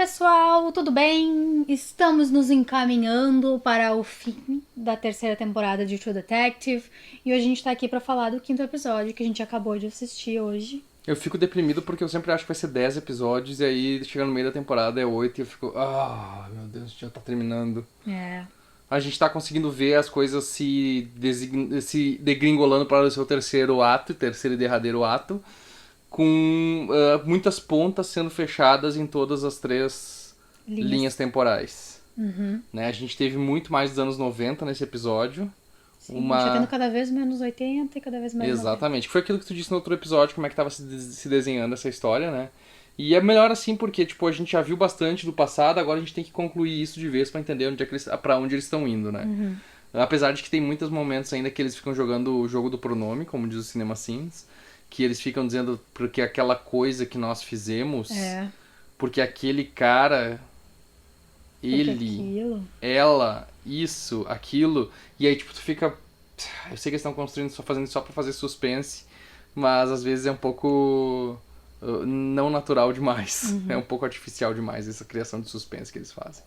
pessoal, tudo bem? Estamos nos encaminhando para o fim da terceira temporada de True Detective e hoje a gente tá aqui pra falar do quinto episódio que a gente acabou de assistir hoje. Eu fico deprimido porque eu sempre acho que vai ser 10 episódios e aí chega no meio da temporada é 8 e eu fico, meu Deus, já tá terminando. É, A gente tá conseguindo ver as coisas se degringolando para o seu terceiro ato, terceiro e derradeiro ato, com muitas pontas sendo fechadas em todas as três linhas linhas. temporais. Uhum. Né? A gente teve muito mais dos anos 90 nesse episódio. Sim, a gente tá tendo Uma cada vez menos 80 e cada vez mais 90. Exatamente. Que foi aquilo que tu disse no outro episódio, como é que tava se desenhando essa história, né? E é melhor assim porque, tipo, a gente já viu bastante do passado, agora a gente tem que concluir isso de vez pra entender onde é que pra onde eles estão indo, né? Apesar de que tem muitos momentos ainda que eles ficam jogando o jogo do pronome, como diz o Cinema Sins, que eles ficam dizendo porque aquela coisa que nós fizemos, É, porque aquele cara, porque ele, aquilo... ela, isso, aquilo, e aí tipo tu fica, eu sei que eles estão construindo, só fazendo só pra fazer suspense, mas às vezes é um pouco não natural demais. É um pouco artificial demais essa criação de suspense que eles fazem.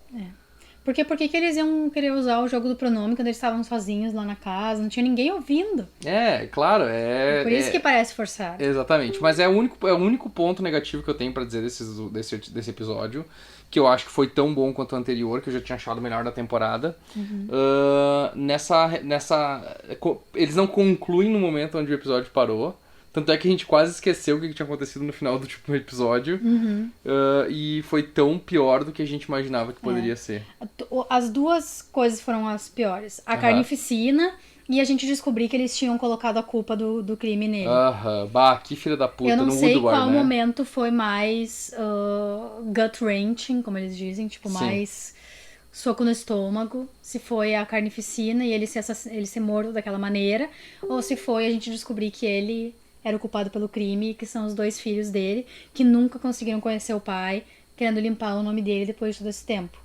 Porque por que que eles iam querer usar o jogo do pronome quando eles estavam sozinhos lá na casa? Não tinha ninguém ouvindo. É, claro, Por isso que parece forçado. exatamente. Mas é o único ponto negativo que eu tenho pra dizer desse episódio, que eu acho que foi tão bom quanto o anterior, que eu já tinha achado o melhor da temporada. Eles não concluem no momento onde o episódio parou. Tanto é que a gente quase esqueceu o que tinha acontecido no final do tipo episódio. E foi tão pior do que a gente imaginava que poderia ser. As duas coisas foram as piores. A carnificina e a gente descobrir que eles tinham colocado a culpa do crime nele. Aham. Bah, que filha da Eu puta, não no sei Woodward, qual né? momento foi mais gut-wrenching, como eles dizem, tipo, Sim. mais soco no estômago. Se foi a carnificina e ele ser morto daquela maneira, ou se foi a gente descobrir que ele era o culpado pelo crime, que são os dois filhos dele, que nunca conseguiram conhecer o pai, querendo limpar o nome dele depois de todo esse tempo.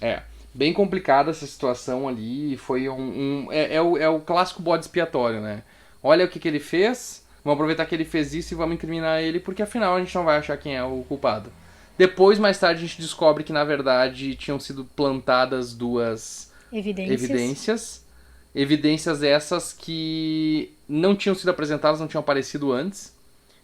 É. Bem complicada essa situação ali. Foi é o clássico bode expiatório, né? Olha o que ele fez, vamos aproveitar que ele fez isso e vamos incriminar ele, porque afinal a gente não vai achar quem é o culpado. Depois, mais tarde, a gente descobre que na verdade tinham sido plantadas duas Evidências. evidências. Evidências essas que não tinham sido apresentadas, não tinham aparecido antes.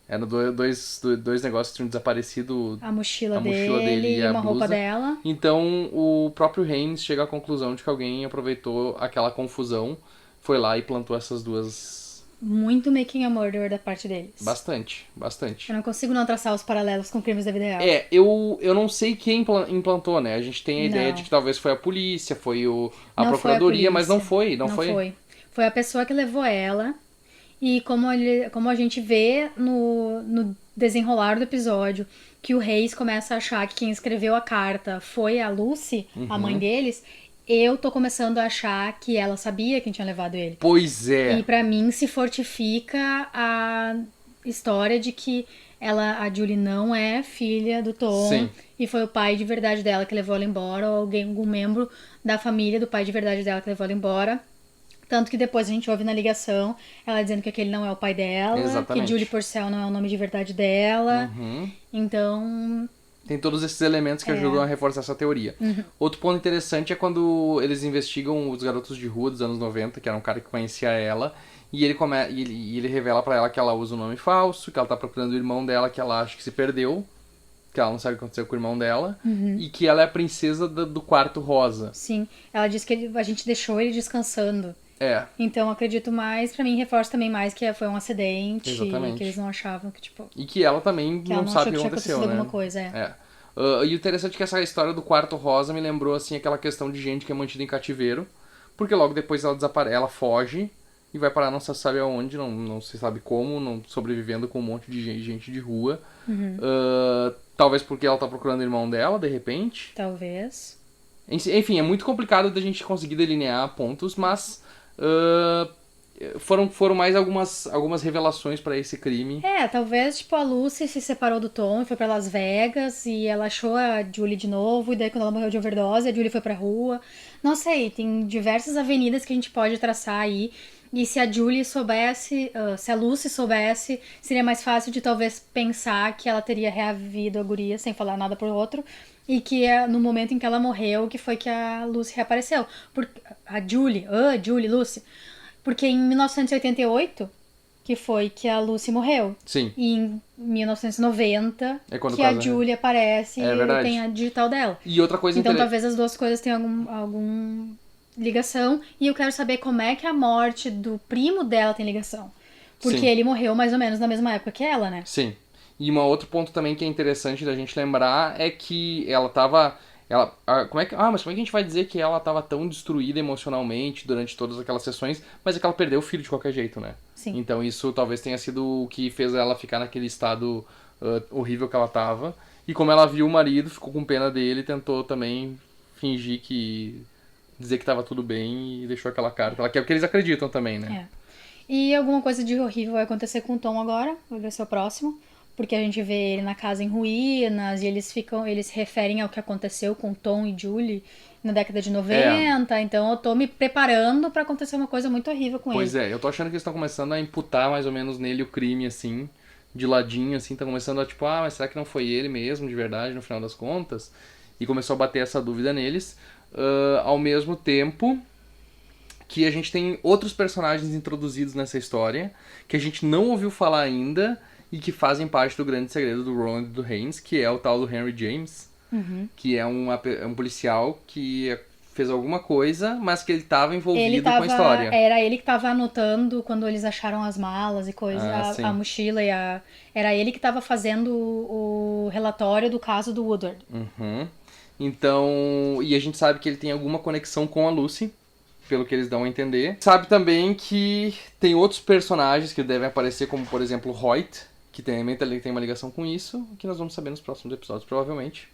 Eram dois negócios que tinham desaparecido, A mochila a mochila dele e e a uma roupa blusa. dela. Então o próprio Haynes chega à conclusão de que alguém aproveitou aquela confusão, foi lá e plantou essas duas. Muito making a murder da parte deles. Bastante, bastante. Eu não consigo não traçar os paralelos com crimes da vida real. Eu não sei quem implantou, né? A gente tem a ideia de Não. que talvez foi a polícia, foi a Não foi a procuradoria, mas não polícia. foi, não Não foi. foi. Foi a pessoa que levou ela. E como a gente vê no desenrolar do episódio, que o Reis começa a achar que quem escreveu a carta foi a Lucy, a mãe deles, eu tô começando a achar que ela sabia quem tinha levado ele. Pois E é. pra mim se fortifica a história de que a Julie não é filha do Tom Sim. e foi o pai de verdade dela que levou ela embora, ou algum membro da família do pai de verdade dela que levou ela embora. Tanto que depois a gente ouve na ligação ela dizendo que aquele não é o pai dela, que Exatamente. Julie Purcell não é o nome de verdade dela. Então, Tem todos esses elementos que ajudam a reforçar essa teoria. Outro ponto interessante é quando eles investigam os garotos de rua dos anos 90, que era um cara que conhecia ela, e ele revela pra ela que ela usa um nome falso, que ela tá procurando o irmão dela, que ela acha que se perdeu, que ela não sabe o que aconteceu com o irmão dela, e que ela é a princesa do quarto rosa. sim, ela disse que a gente deixou ele descansando. É, Então acredito mais, pra mim reforça também mais que foi um acidente, exatamente. que eles não achavam que, tipo, E que ela também que ela não não achou sabe que o que tinha aconteceu, acontecido né? alguma coisa, É. E o interessante é que essa história do quarto rosa me lembrou, assim, aquela questão de gente que é mantida em cativeiro, porque logo depois ela desaparece, ela foge e vai parar não se sabe aonde, não se sabe como, não, sobrevivendo com um monte de gente de rua. Talvez porque ela tá procurando o irmão dela, de repente. Talvez. Enfim, é muito complicado da gente conseguir delinear pontos, mas foram mais algumas revelações pra esse crime. Talvez, tipo, a Lucy se separou do Tom e foi pra Las Vegas e ela achou a Julie de novo, e daí quando ela morreu de overdose, a Julie foi pra rua. Não sei, tem diversas avenidas que a gente pode traçar aí. E se a Julie soubesse, se a Lucy soubesse, seria mais fácil de talvez pensar que ela teria reavivido a guria sem falar nada pro outro. E que no momento em que ela morreu, que foi que a Lucy reapareceu. Julie, Lucy. Porque em 1988, que foi que a Lucy morreu. Sim. E em 1990, É quando que a casa, Julie aparece É e verdade. tem a digital dela. E outra coisa Então interessante. talvez as duas coisas tenham algum ligação. E eu quero saber como é que a morte do primo dela tem ligação. Porque Sim. ele morreu mais ou menos na mesma época que ela, né? Sim. E um outro ponto também que é interessante da gente lembrar é que ela tava. Mas como é que a gente vai dizer que ela tava tão destruída emocionalmente durante todas aquelas sessões, mas é que ela perdeu o filho de qualquer jeito, né? Sim. Então isso talvez tenha sido o que fez ela ficar naquele estado horrível que ela tava. E como ela viu o marido, ficou com pena dele, tentou também fingir que. Dizer que tava tudo bem e deixou aquela carta. Ela quer porque eles acreditam também, né? É. E alguma coisa de horrível vai acontecer com o Tom agora, vai ser o próximo. Porque a gente vê ele na casa em ruínas e eles se referem ao que aconteceu com Tom e Julie na década de 90. Então eu tô me preparando pra acontecer uma coisa muito horrível com Pois ele. é, eu tô achando que eles estão começando a imputar mais ou menos nele o crime, assim, de ladinho, assim, tá começando a tipo, mas será que não foi ele mesmo, de verdade, no final das contas? E começou a bater essa dúvida neles. Ao mesmo tempo que a gente tem outros personagens introduzidos nessa história, que a gente não ouviu falar ainda, e que fazem parte do grande segredo do Roland e do Haynes, que é o tal do Henry James, que é um policial que fez alguma coisa, mas que ele estava envolvido com a história. Era ele que tava anotando quando eles acharam as malas e coisas, Sim. a mochila e a. Era ele que tava fazendo o relatório do caso do Woodward. Uhum. Então, e a gente sabe que ele tem alguma conexão com a Lucy, pelo que eles dão a entender. Sabe também que tem outros personagens que devem aparecer, como por exemplo Hoyt, que também tem uma ligação com isso, que nós vamos saber nos próximos episódios, provavelmente.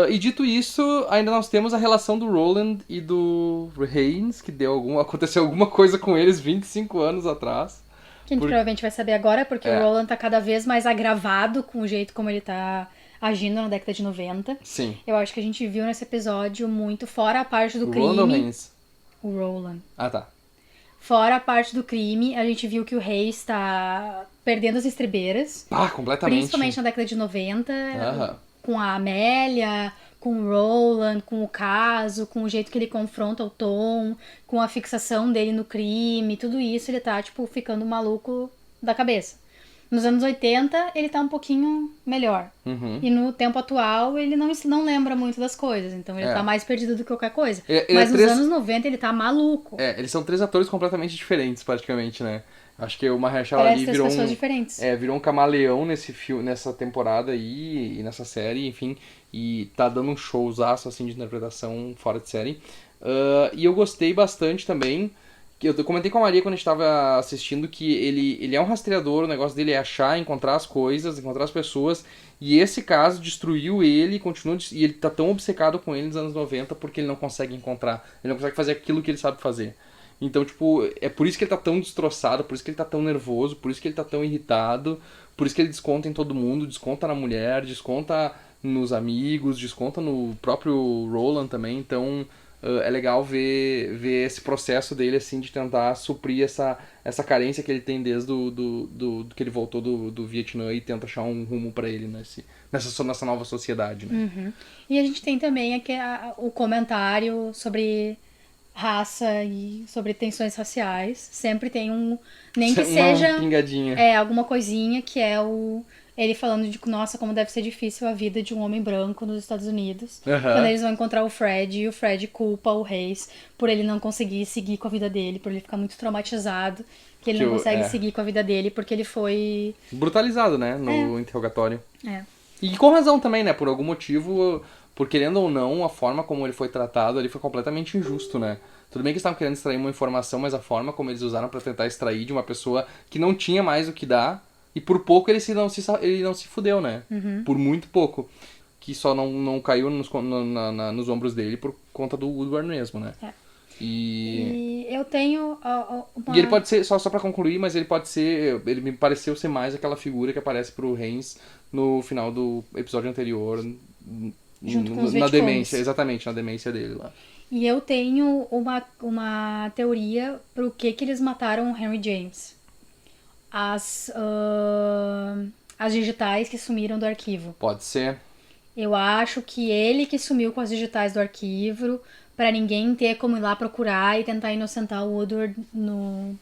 E dito isso, ainda nós temos a relação do Roland e do Haynes, que aconteceu alguma coisa com eles 25 anos atrás. Que a gente provavelmente vai saber agora, porque o Roland tá cada vez mais agravado com o jeito como ele tá agindo na década de 90. Sim. Eu acho que a gente viu nesse episódio muito, fora a parte do crime. Roland ou Haynes? O Roland. Ah, tá. Fora a parte do crime, a gente viu que o Hayes tá perdendo as estribeiras. Completamente. Principalmente na década de 90. Com a Amélia, com o Roland, com o caso, com o jeito que ele confronta o Tom, com a fixação dele no crime, tudo isso ele tá, tipo, ficando maluco da cabeça. Nos anos 80, ele tá um pouquinho melhor. E no tempo atual, ele não lembra muito das coisas. Então ele tá mais perdido do que qualquer coisa. Mas nos anos 90, ele tá maluco. Eles são três atores completamente diferentes, praticamente, né? Acho que o Mahershala Ali virou pessoas diferentes. Virou um camaleão nessa temporada aí, e nessa série, enfim. E tá dando um showzaço, assim, de interpretação fora de série. E eu gostei bastante também. Eu comentei com a Maria quando a gente tava assistindo que ele é um rastreador, o negócio dele é achar, encontrar as coisas, encontrar as pessoas. E esse caso destruiu ele, e ele tá tão obcecado com ele nos anos 90 porque ele não consegue encontrar. Ele não consegue fazer aquilo que ele sabe fazer. Então, tipo, é por isso que ele tá tão destroçado, por isso que ele tá tão nervoso, por isso que ele tá tão irritado, por isso que ele desconta em todo mundo, desconta na mulher, desconta nos amigos, desconta no próprio Roland também. Então, é legal ver esse processo dele, assim, de tentar suprir essa carência que ele tem desde do que ele voltou do Vietnã e tenta achar um rumo pra ele nessa nova sociedade, né? E a gente tem também o comentário sobre raça e sobre tensões raciais. Sempre tem nem que seja uma pingadinha. Alguma coisinha que é ele falando de, nossa, como deve ser difícil a vida de um homem branco nos Estados Unidos. Quando eles vão encontrar o Fred, e o Fred culpa o Hayes por ele não conseguir seguir com a vida dele, por ele ficar muito traumatizado, que ele não consegue seguir com a vida dele porque ele foi brutalizado, né, no interrogatório. É. E com razão também, né, por algum motivo, por querendo ou não, a forma como ele foi tratado ali foi completamente injusto, né. Tudo bem que eles estavam querendo extrair uma informação, mas a forma como eles usaram pra tentar extrair de uma pessoa que não tinha mais o que dar, e por pouco ele não se fudeu, né? Por muito pouco. Que só não caiu nos ombros dele por conta do Woodward mesmo, né? E eu tenho E ele pode ser, só pra concluir, mas ele pode ser... Ele me pareceu ser mais aquela figura que aparece pro Haynes no final do episódio anterior, Junto com os na Vietcongs. demência, exatamente, na demência dele lá. E eu tenho uma teoria pro que eles mataram o Henry James. As digitais que sumiram do arquivo. Pode ser. Eu acho que ele que sumiu com as digitais do arquivo pra ninguém ter como ir lá procurar e tentar inocentar o Woodward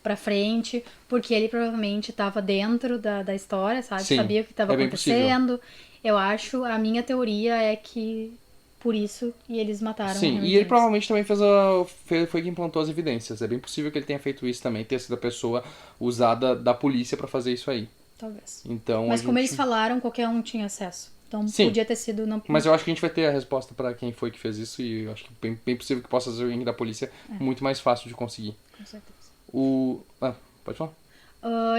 pra frente, porque ele provavelmente tava dentro da história, sabe? Sim, Sabia o que tava é bem acontecendo. Eu acho, a minha teoria é que por isso e eles mataram o Sim, Henry e ele James. provavelmente também foi quem plantou as evidências. É bem possível que ele tenha feito isso também, ter sido a pessoa usada da polícia pra fazer isso aí. Talvez. Então Mas a como gente... eles falaram, qualquer um tinha acesso. Então Sim. podia ter sido... Não... Mas eu acho que a gente vai ter a resposta pra quem foi que fez isso e eu acho que bem possível que possa ser alguém da polícia muito mais fácil de conseguir. Com certeza. Pode falar?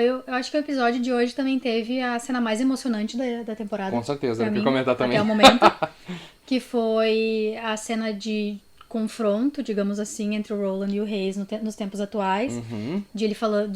Eu acho que o episódio de hoje também teve a cena mais emocionante da temporada. Com certeza, pra era o que eu mim, ia comentar também. até o momento. Que foi a cena de confronto, digamos assim, entre o Roland e o Hayes nos tempos atuais. De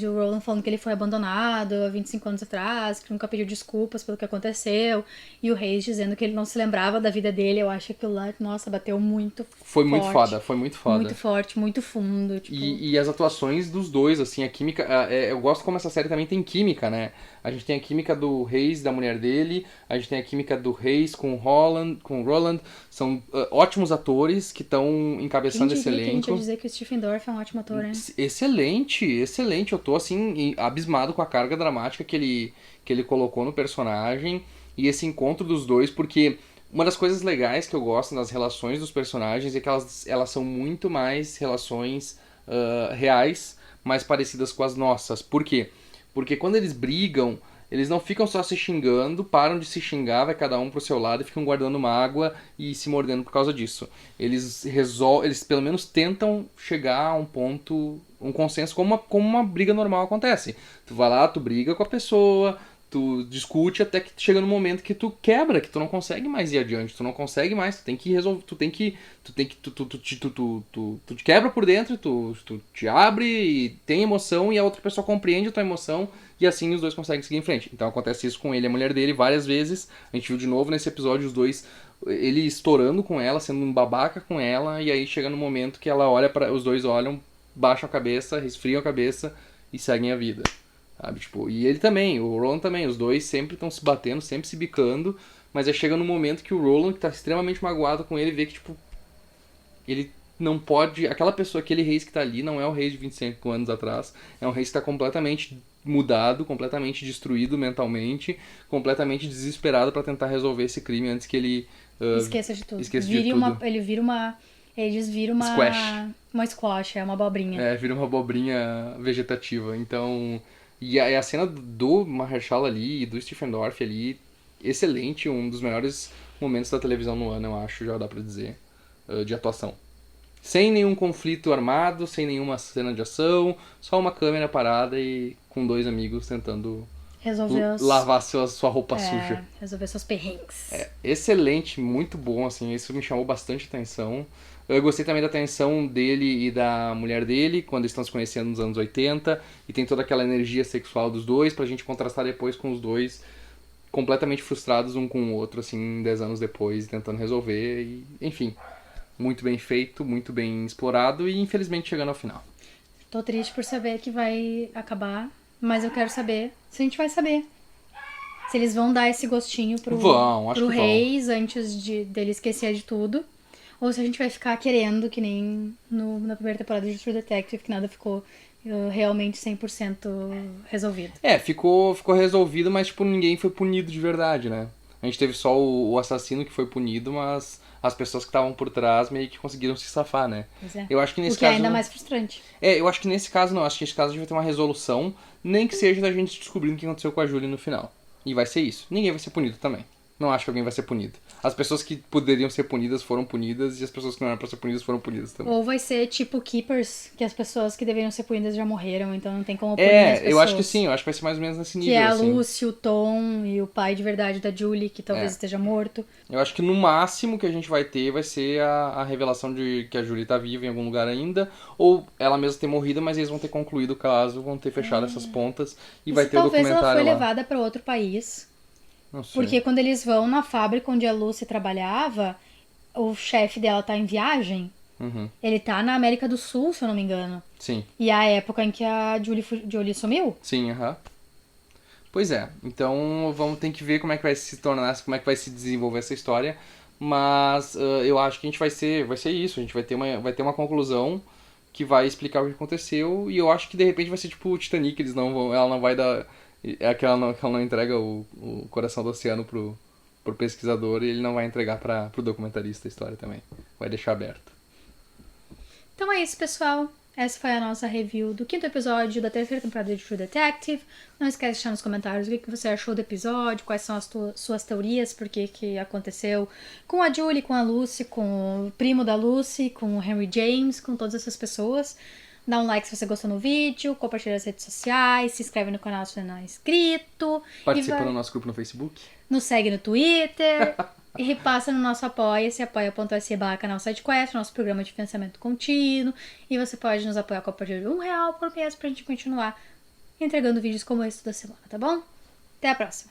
o Roland falando que ele foi abandonado há 25 anos atrás, que nunca pediu desculpas pelo que aconteceu. E o Hayes dizendo que ele não se lembrava da vida dele. Eu acho que aquilo lá, nossa, bateu muito Foi forte. muito foda, foi muito foda. Muito forte, muito fundo. Tipo... E as atuações dos dois, assim, a química... eu gosto como essa série também tem química, né? A gente tem a química do Hayes, da mulher dele, a gente tem a química do Hayes com o Roland. São ótimos atores que estão encabeçando esse que a gente elenco. ia dizer que o Stephen Dorff é um ótimo ator, né? Excelente, excelente. Eu tô, assim, abismado com a carga dramática que ele colocou no personagem e esse encontro dos dois, porque uma das coisas legais que eu gosto nas relações dos personagens é que elas são muito mais relações reais, mais parecidas com as nossas. Por quê? Porque quando eles brigam, eles não ficam só se xingando, param de se xingar, vai cada um pro seu lado e ficam guardando mágoa e se mordendo por causa disso. Eles pelo menos tentam chegar a um ponto, um consenso, como uma briga normal acontece. Tu vai lá, tu briga com a pessoa, tu discute até que chega no momento que tu quebra, que tu não consegue mais ir adiante, tu não consegue mais, tu tem que resolver, tu te quebra por dentro, tu te abre e tem emoção e a outra pessoa compreende a tua emoção e assim os dois conseguem seguir em frente. Então acontece isso com ele e a mulher dele várias vezes, a gente viu de novo nesse episódio os dois, ele estourando com ela, sendo um babaca com ela, e aí chega no momento que ela olha para os dois olham, baixam a cabeça, resfriam a cabeça e seguem a vida. Sabe, tipo, e ele também, o Roland também, os dois sempre estão se batendo, sempre se bicando, mas aí chega no momento que o Roland, que tá extremamente magoado com ele, vê que, tipo, ele não pode, aquela pessoa, aquele Reis que tá ali, não é o Reis de 25 anos atrás, é um Reis que tá completamente mudado, completamente destruído mentalmente, completamente desesperado pra tentar resolver esse crime antes que ele... esqueça de tudo. Eles viram uma... Squash. Uma squash, é uma abobrinha. Vira uma abobrinha vegetativa, então... E a cena do Mahershala ali e do Stephen Dorff ali, excelente, um dos melhores momentos da televisão no ano, eu acho, já dá pra dizer, de atuação. Sem nenhum conflito armado, sem nenhuma cena de ação, só uma câmera parada e com dois amigos tentando lavar sua roupa suja. Resolver seus perrengues. Excelente, muito bom, assim, isso me chamou bastante atenção. Eu gostei também da tensão dele e da mulher dele, quando eles estão se conhecendo nos anos 80, e tem toda aquela energia sexual dos dois, pra gente contrastar depois com os dois completamente frustrados um com o outro, assim, 10 anos depois, tentando resolver, e, enfim, muito bem feito, muito bem explorado, e infelizmente chegando ao final. Tô triste por saber que vai acabar, mas eu quero saber se a gente vai saber. Se eles vão dar esse gostinho pro Reis antes dele esquecer de tudo. Ou se a gente vai ficar querendo, que nem na primeira temporada de True Detective, que nada ficou realmente 100% resolvido. Ficou resolvido, mas tipo, ninguém foi punido de verdade, né? A gente teve só o assassino que foi punido, mas as pessoas que estavam por trás meio que conseguiram se safar, né? Pois é. Eu acho que nesse caso... é ainda mais frustrante. Eu acho que nesse caso não. Acho que nesse caso a gente vai ter uma resolução, nem que seja da gente descobrindo o que aconteceu com a Julie no final. E vai ser isso. Ninguém vai ser punido também. Não acho que alguém vai ser punido. As pessoas que poderiam ser punidas foram punidas e as pessoas que não eram pra ser punidas foram punidas também. Ou vai ser tipo Keepers, que as pessoas que deveriam ser punidas já morreram, então não tem como punir as pessoas. Eu acho que sim, eu acho que vai ser mais ou menos nesse nível. Que é a assim. Lucy, o Tom e o pai de verdade da Julie, que talvez esteja morto. Eu acho que no máximo que a gente vai ter vai ser a revelação de que a Julie tá viva em algum lugar ainda, ou ela mesma ter morrido, mas eles vão ter concluído o caso, vão ter fechado essas pontas e vai ter o documentário lá. Talvez ela foi levada pra outro país. Não sei. Porque quando eles vão na fábrica onde a Lucy trabalhava, o chefe dela tá em viagem. Uhum. Ele tá na América do Sul, se eu não me engano. Sim. E é a época em que a Julie sumiu. Sim, aham. Pois é, então vamos ter que ver como é que vai se tornar, como é que vai se desenvolver essa história, mas eu acho que a gente vai ser isso, a gente vai ter uma conclusão que vai explicar o que aconteceu e eu acho que de repente vai ser tipo o Titanic, ela não vai dar, é que ela não entrega o coração do oceano pro pesquisador e ele não vai entregar pro documentarista a história também, vai deixar aberto. Então é isso, pessoal. Essa foi a nossa review do 5º episódio da 3ª temporada de True Detective. Não esquece de deixar nos comentários o que você achou do episódio, quais são as suas teorias, por que aconteceu com a Julie, com a Lucy, com o primo da Lucy, com o Henry James, com todas essas pessoas. Dá um like se você gostou no vídeo, compartilha nas redes sociais, se inscreve no canal se não é inscrito. Participa no nosso grupo no Facebook. Nos segue no Twitter. E repassa no nosso apoia-se, apoia.se/canal SideQuest, nosso programa de financiamento contínuo. E você pode nos apoiar com a partir de R$1 por mês pra gente continuar entregando vídeos como esse toda semana, tá bom? Até a próxima!